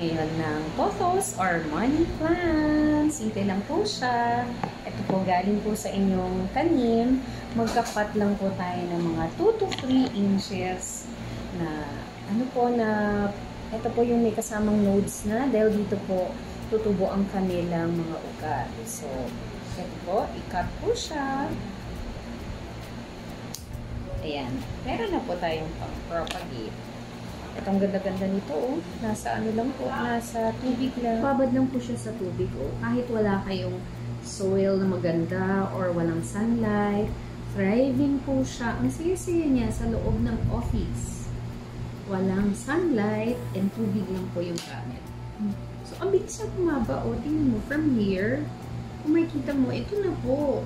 Ayan ng pothos or money plant. Simple lang po siya. Ito po galing po sa inyong tanim. Magkakat lang po tayo ng mga 2 to 3 inches na ito po yung may kasamang nodes na dahil dito po tutubo ang kanilang mga ugat. So, ito po, i-cut po siya. Ayan. Meron na po tayong pang-propagate. Itong ganda-ganda nito, oh. Nasa ano lang po, nasa tubig lang. Babad lang po siya sa tubig, oh. Kahit wala kayong soil na maganda or walang sunlight, thriving po siya. Ang saya-saya niya sa loob ng office. Walang sunlight and tubig lang po yung gamit. So, ang bilis siya bumaba, oh. Tingnan mo, from here, kung makikita mo, ito na po.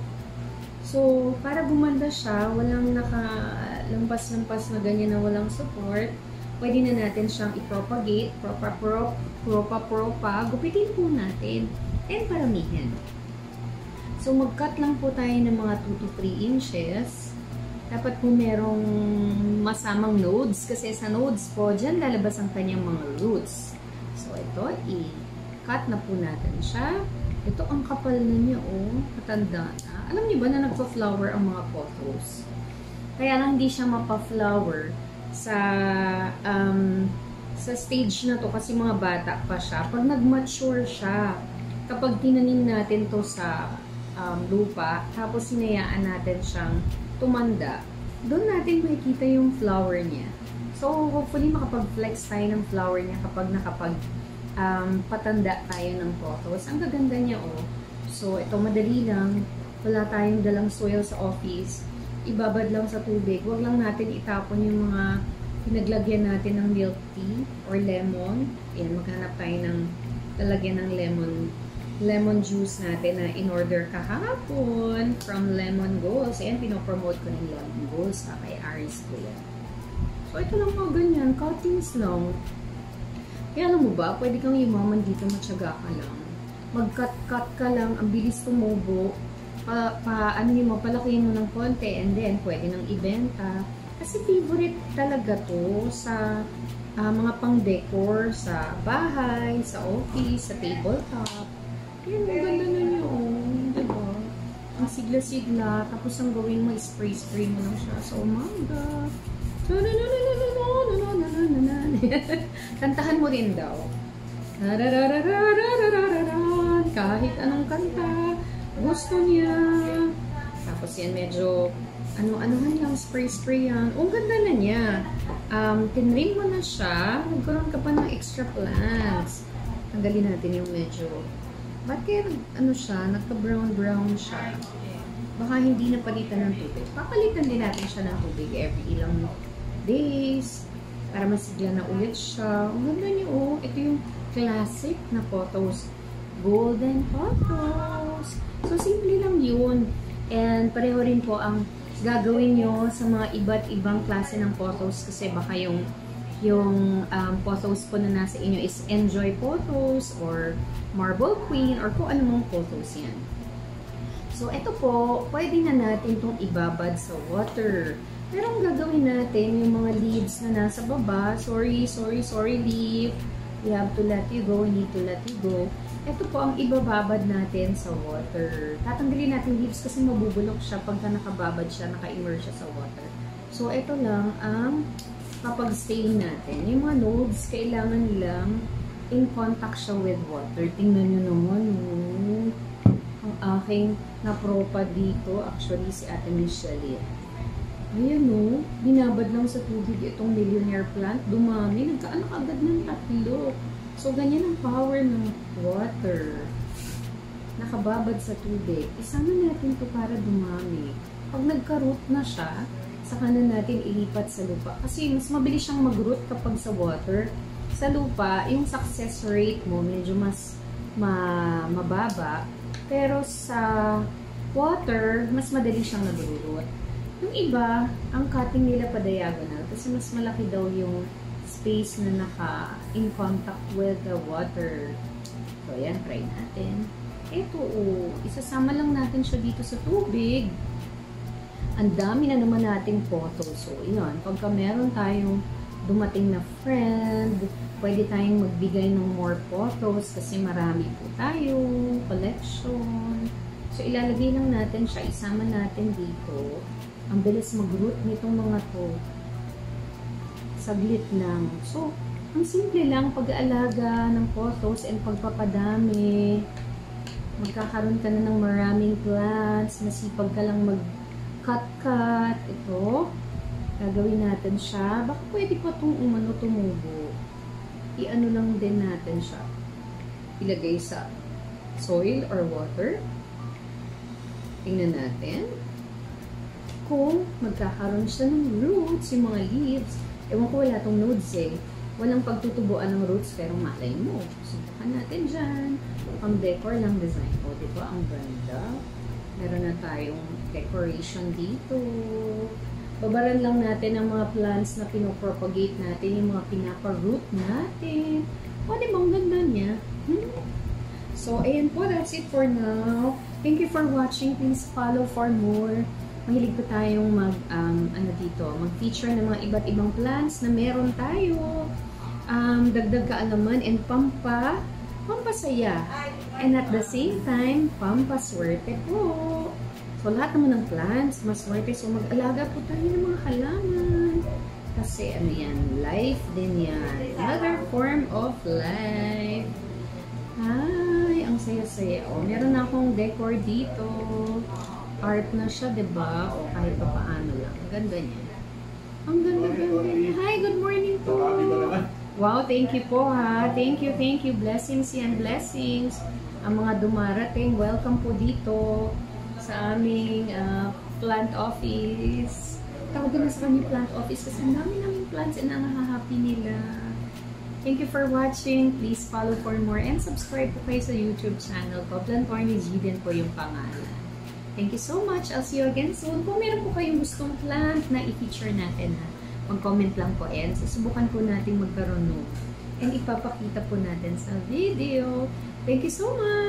So, para gumanda siya, walang nakalampas-lampas na ganyan na walang support, pwede na natin siyang i-propagate, gupitin po natin, and paramihin. So, mag-cut lang po tayo ng mga 2 to 3 inches. Dapat po merong masamang nodes, kasi sa nodes po, dyan lalabas ang kanyang mga roots. So, ito, i-cut na po natin siya. Ito, ang kapal na niya, oh, katanda na. Alam niyo ba na nagpa-flower ang mga pothos? Kaya lang hindi siya mapa-flower sa stage na to kasi mga bata pa siya. Pag nag-mature siya, kapag tinanim natin to sa lupa, tapos sinayaan natin siyang tumanda, doon natin makikita yung flower niya. So, hopefully makapag-flex tayo ng flower niya kapag patanda tayo ng pothos. Ang gaganda niya, oh. So, ito madali lang. Wala tayong dalang soil sa office. Ibabad lang sa tubig. Huwag lang natin itapon yung mga pinaglagyan natin ng milk tea or lemon. Ayan, maghanap tayo ng lalagyan ng lemon juice natin na in-order kahapon from Lemon Goals. Ayan, pinopromote ko ng Lemon Goals kay Aris ko yan. So, ito lang mga ganyan. Cuttings lang. Kaya alam mo ba, pwede kang yumaman dito, matyaga ka lang. Mag-cut-cut ka lang, ang bilis tumubo. Palakihin mo ng konti, and then pwede nang ibenta. Kasi favorite talaga to sa mga pang-decor, sa bahay, sa office, sa tabletop. Yan, ang ganda na niyo, diba? Ang sigla-sigla, tapos ang gawin mo, spray-spray mo lang siya sa umaga. Kantahan mo rin daw. Kahit anong kanta, gusto niya. Tapos yan, medyo ano-anuhan lang, spray-spray yan. Ang ganda na niya. Tinrim mo na siya. Nagkaroon ka pa ng extra plants. Tanggalin natin yung medyo. Bakit siya, nagka-brown-brown siya. Baka hindi na palitan ng tubig. Papalitan din natin siya ng tubig every ilang days para masigla na ulit siya. Ang ganda niyo, oh. Ito yung classic na pothos. Golden pothos. So, simple lang yun. And pareho rin po ang gagawin nyo sa mga iba't ibang klase ng pothos kasi baka yung pothos po na nasa inyo is Enjoy Pothos or Marble Queen or kung anumang pothos yan. So, ito po, pwede na natin itong ibabad sa water. Pero ang gagawin natin, yung mga leaves na nasa baba, sorry leaf, we have to let you go, we need to let you go. Ito po ang ibababad natin sa water. Tatanggalin natin leaves kasi mabubulok siya pagka nakababad siya, naka-immerse siya sa water. So, ito lang ang kapag-stain natin. Yung mga nodes, kailangan lang in contact siya with water. Tingnan nyo naman, ang aking napropa dito, actually si Ate Michelle. Ayan, no? Binabad lang sa tubig itong millionaire plant. Dumami. Nagkaanak agad ng 3. So, ganyan ang power ng water. Nakababad sa tubig. Isama natin to para dumami. Pag nagka-root na siya, saka na natin ilipat sa lupa. Kasi mas mabilis siyang mag-root kapag sa water. Sa lupa, yung success rate mo medyo mas mababa. Pero sa water, mas madali siyang nag-root. Yung iba, ang cutting nila pa diagonal kasi mas malaki daw yung space na in contact with the water. So, ayan, try natin. Ito, isasama lang natin siya dito sa tubig. Ang dami na naman nating pothos. So, yun, pagka meron tayong dumating na friend. Pwede tayong magbigay ng more photos kasi marami po tayo, collection. So, ilalagay lang natin siya, isama natin dito. Ang bilis mag-root nitong mga to. Saglit lang. So, ang simple lang, pag-aalaga ng photos and pagpapadami. Magkakaroon ka na ng maraming plants. Masipag ka lang mag-cut-cut. Ito. Gagawin natin siya. Baka pwede pa itong tumubo. I-ano lang din natin siya. Ilagay sa soil or water. Tingnan natin. Kung magkakaroon siya ng roots, yung mga leaves. Ewan ko, wala itong nodes eh. Walang pagtutubuan ng roots, pero malay mo. Subukan natin dyan. Ang decor lang design. O, diba? Ang ganda. Meron na tayong decoration dito. Babaran lang natin ang mga plants na pinopropagate natin, yung mga pinapa-root natin. O, diba? Ang ganda niya. So, ayan po. That's it for now. Thank you for watching. Please follow for more. Mahilig po tayong mag-feature ng mga iba't ibang plants na meron tayo. Dagdag kaalaman and pampasaya. And at the same time, pampaswerte po. So, lahat naman ng plants, maswerte. So, mag-alaga po tayo ng mga halaman. Kasi, ano yan, life din yan. Another form of life. Ay, ang saya-saya. O, meron na akong decor dito. Art na siya, diba? O kahit pa paano lang. Ang ganda niya. Ang ganda-ganda niya. Hi, good morning po. Wow, thank you po ha. Thank you, thank you. Blessings yan, blessings. Ang mga dumarating, welcome po dito sa aming plant office. Tawagan na sa aming plant office kasi ang dami naming plants and ang hahappy nila. Thank you for watching. Please follow for more and subscribe po kayo sa YouTube channel ko. Plantorni G din po yung pangalan. Thank you so much. I'll see you again soon. Kung meron po kayong gustong plant na i-feature natin, mag-comment lang po and susubukan po natin magkaroon and ipapakita po natin sa video. Thank you so much!